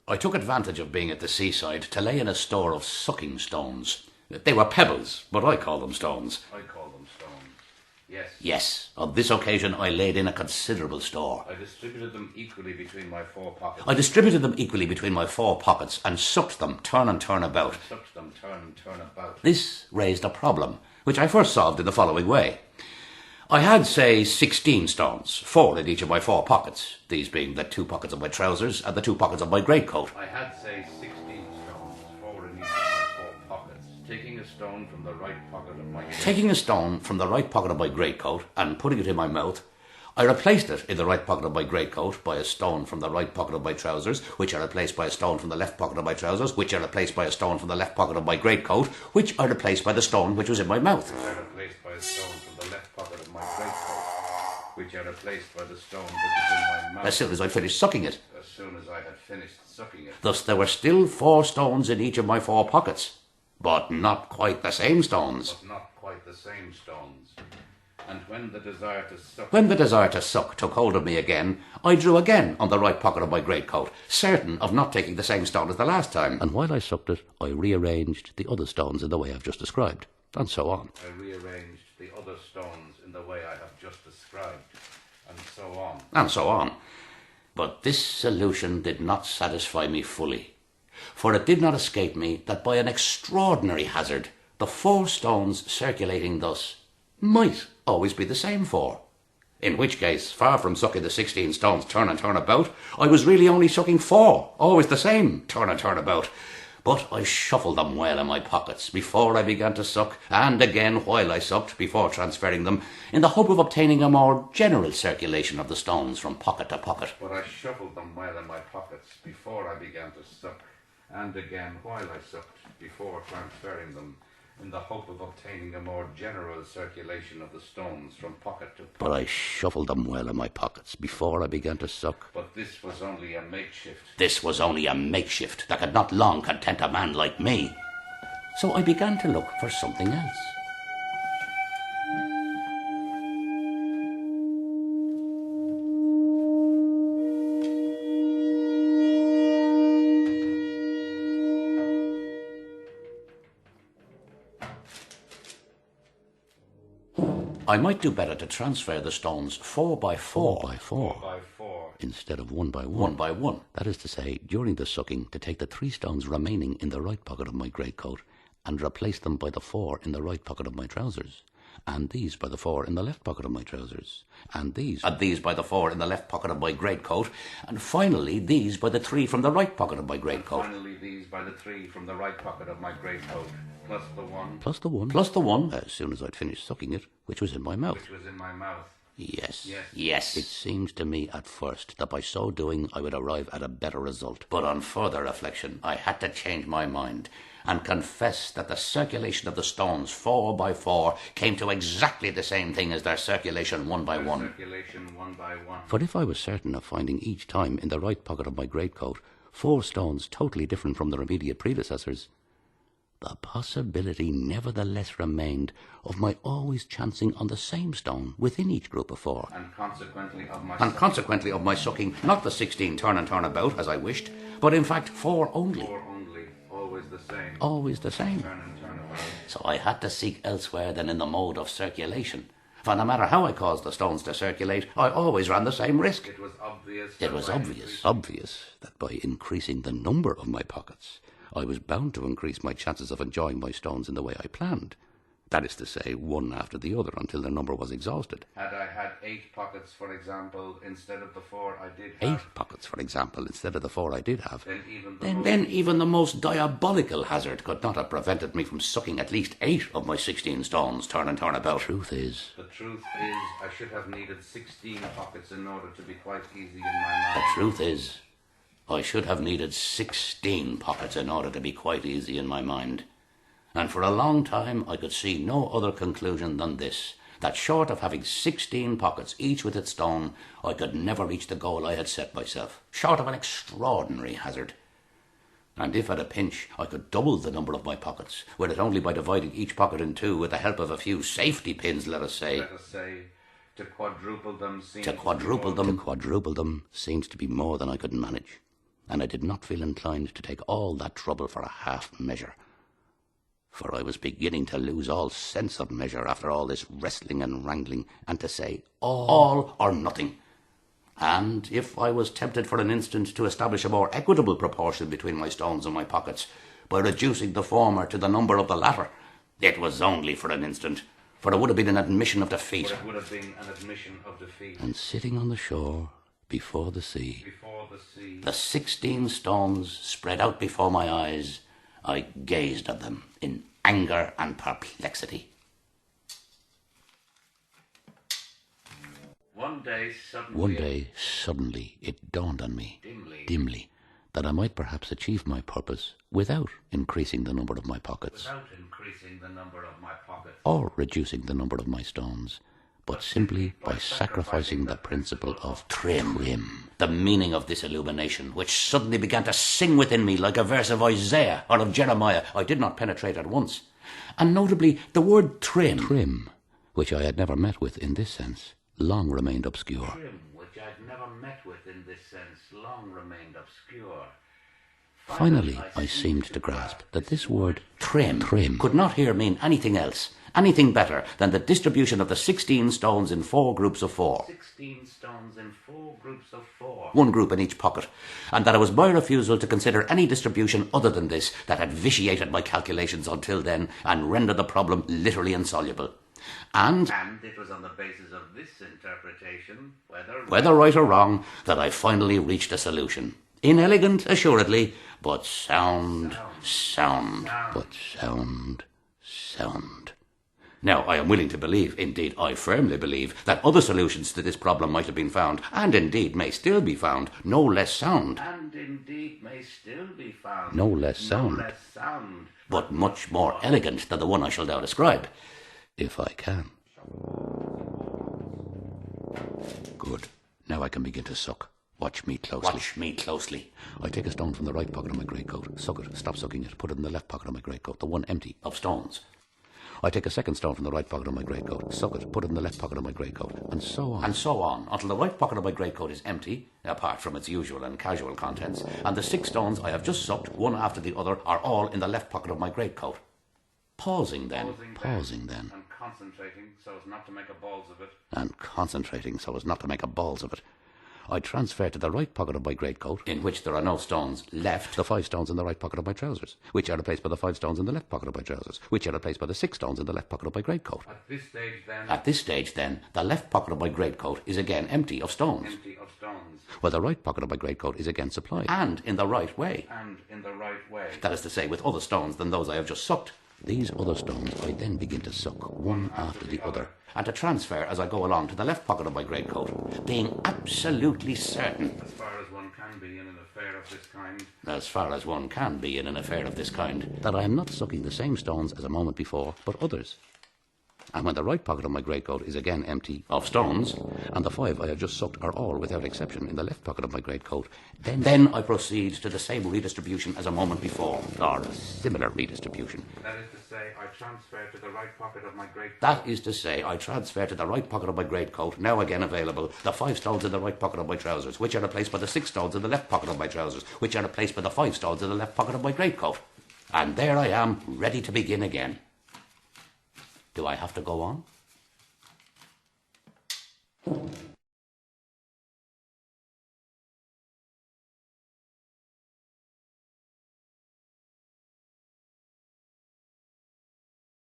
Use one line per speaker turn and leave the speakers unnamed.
I took advantage of being at the seaside to lay in a store of sucking stones. They were pebbles, but I call them stones.
I call them stones. Yes.
Yes, on this occasion I laid in a considerable store.
I distributed them equally between my 4 pockets.
And sucked them turn and turn about. This raised a problem, which I first solved in the following way. I had, say, 16 stones, 4 in each of my 4 pockets, these being the 2 pockets of my trousers and the 2 pockets of my greatcoat.
I had, say, 16 stones, 4 in each of my 4 pockets, taking a stone from the right pocket of my greatcoat and putting it in my mouth. I replaced it in the right pocket of my greatcoat by a stone from the right pocket of my trousers, which I replaced by a stone from the left pocket of my trousers, which I replaced by a stone from the left pocket of my greatcoat, which I replaced by the stone which was in my mouth. As soon as I finished sucking it. Thus there were still 4 stones in each of my 4 pockets, but not quite the same stones. And when the desire
to suck took hold of me again, I drew again on the right pocket of my greatcoat, certain of not taking the same stone as the last time. And while I sucked it, I rearranged the other stones in the way I've just described, and so on. And so on. But this solution did not satisfy me fully, for it did not escape me that by an extraordinary hazard, the 4 stones circulating thus might always be the same 4. In which case, far from sucking the 16 stones turn and turn about, I was really only sucking 4, always the same, turn and turn about. But I shuffled them well in my pockets before I began to suck, and again while I sucked before transferring them, in the hope of obtaining a more general circulation of the stones from pocket to pocket.
But I shuffled them well in my pockets before I began to suck, and again while I sucked before transferring them, in the hope of obtaining a more general circulation of the stones from pocket to pocket.
But I shuffled them well in my pockets before I began to suck.
But this was only a makeshift.
That could not long content a man like me. So I began to look for something else. I might do better to transfer the stones 4 by 4 instead of 1 by 1. That is to say, during the sucking, to take the 3 stones remaining in the right pocket of my greatcoat and replace them by the 4 in the right pocket of my trousers, and these by the 4 in the left pocket of my trousers, and these by the 4 in the left pocket of my greatcoat, and finally these by the 3 from the right pocket of my greatcoat. Plus the one, as soon as I'd finished sucking it, which was in my mouth. Yes. It seems to me at first that by so doing I would arrive at a better result. But on further reflection, I had to change my mind and confess that the circulation of the stones 4 by 4 came to exactly the same thing as their circulation 1 by 1. For if I was certain of finding each time in the right pocket of my greatcoat 4 stones totally different from their immediate predecessors, the possibility nevertheless remained of my always chancing on the same stone within each group of 4.
And
consequently of my sucking not the 16 turn and turn about as I wished, but in fact 4 only. Always the same.
Turn and turn about.
So I had to seek elsewhere than in the mode of circulation. For no matter how I caused the stones to circulate, I always ran the same risk.
It was
obvious that by increasing the number of my pockets, I was bound to increase my chances of enjoying my stones in the way I planned. That is to say, one after the other until their number was exhausted.
Had I had 8 pockets, for example, instead of the 4 I did have.
8 pockets, for example, instead of the 4 I did have.
Then
even the most diabolical hazard could not have prevented me from sucking at least 8 of my 16 stones turn and turn about.
The truth is, I should have needed 16 pockets in order to be quite easy in my mind.
The truth is, I should have needed 16 pockets in order to be quite easy in my mind. And for a long time I could see no other conclusion than this, that short of having 16 pockets, each with its stone, I could never reach the goal I had set myself, short of an extraordinary hazard. And if at a pinch I could double the number of my pockets, were it only by dividing each pocket in 2 with the help of a few safety pins, let us say,
to quadruple them
seems to be more than I could manage. and I did not feel inclined to take all that trouble for a half measure, for I was beginning to lose all sense of measure after all this wrestling and wrangling, and to say all or nothing. And if I was tempted for an instant to establish a more equitable proportion between my stones and my pockets, by reducing the former to the number of the latter, it was only for an instant, for it would have been an admission of defeat. And sitting on the shore, before the sea, the 16 stones spread out before my eyes, I gazed at them in anger and perplexity. One day, suddenly, it dawned on me, dimly, that I might perhaps achieve my purpose without increasing the number of my pockets, or reducing the number of my stones, but simply by sacrificing the principle of trim. The meaning of this illumination, which suddenly began to sing within me like a verse of Isaiah or of Jeremiah, I did not penetrate at once. And notably, the word trim, which I had never met with in this sense, long remained obscure. Finally, I seemed to grasp that this word trim could not here mean anything else, anything better than the distribution of the 16 stones in 4 groups of 4. 16 stones in 4 groups of 4. 1 group in each pocket, and that it was my refusal to consider any distribution other than this that had vitiated my calculations until then and rendered the problem literally insoluble. And it was on the basis of this interpretation, whether right or wrong, that I finally reached a solution. Inelegant, assuredly, but sound. Now, I am willing to believe, indeed I firmly believe, that other solutions to this problem might have been found, and indeed may still be found, no less sound. But much more elegant than the one I shall now describe, if I can. Good. Now I can begin to suck. Watch me closely. I take a stone from the right pocket of my greatcoat, suck it, stop sucking it, put it in the left pocket of my greatcoat, the one empty of stones. I take a second stone from the right pocket of my greatcoat, suck it, put it in the left pocket of my greatcoat, and so on. Until the right pocket of my greatcoat is empty, apart from its usual and casual contents, and the 6 stones I have just sucked, one after the other, are all in the left pocket of my greatcoat. Pausing then. And concentrating so as not to make a balls of it. I transfer to the right pocket of my greatcoat, in which there are no stones left, the 5 stones in the right pocket of my trousers, which are replaced by the 5 stones in the left pocket of my trousers, which are replaced by the 6 stones in the left pocket of my greatcoat. At this stage, then, the left pocket of my greatcoat is again empty of stones. While the right pocket of my greatcoat is again supplied, and in the right way. That is to say, with other stones than those I have just sucked. These other stones I then begin to suck, one after the other, and to transfer as I go along to the left pocket of my greatcoat, being absolutely certain, as far as one can be in an affair of this kind, that I am not sucking the same stones as a moment before, but others. And when the right pocket of my greatcoat is again empty of stones, and the 5 I have just sucked are all, without exception, in the left pocket of my greatcoat, then I proceed to the same redistribution as a moment before, or a similar redistribution. That is to say, I transfer to the right pocket of my greatcoat, now again available, the 5 stones in the right pocket of my trousers, which are replaced by the 6 stones in the left pocket of my trousers, which are replaced by the 5 stones in the left pocket of my greatcoat. And there I am, ready to begin again. Do I have to go on?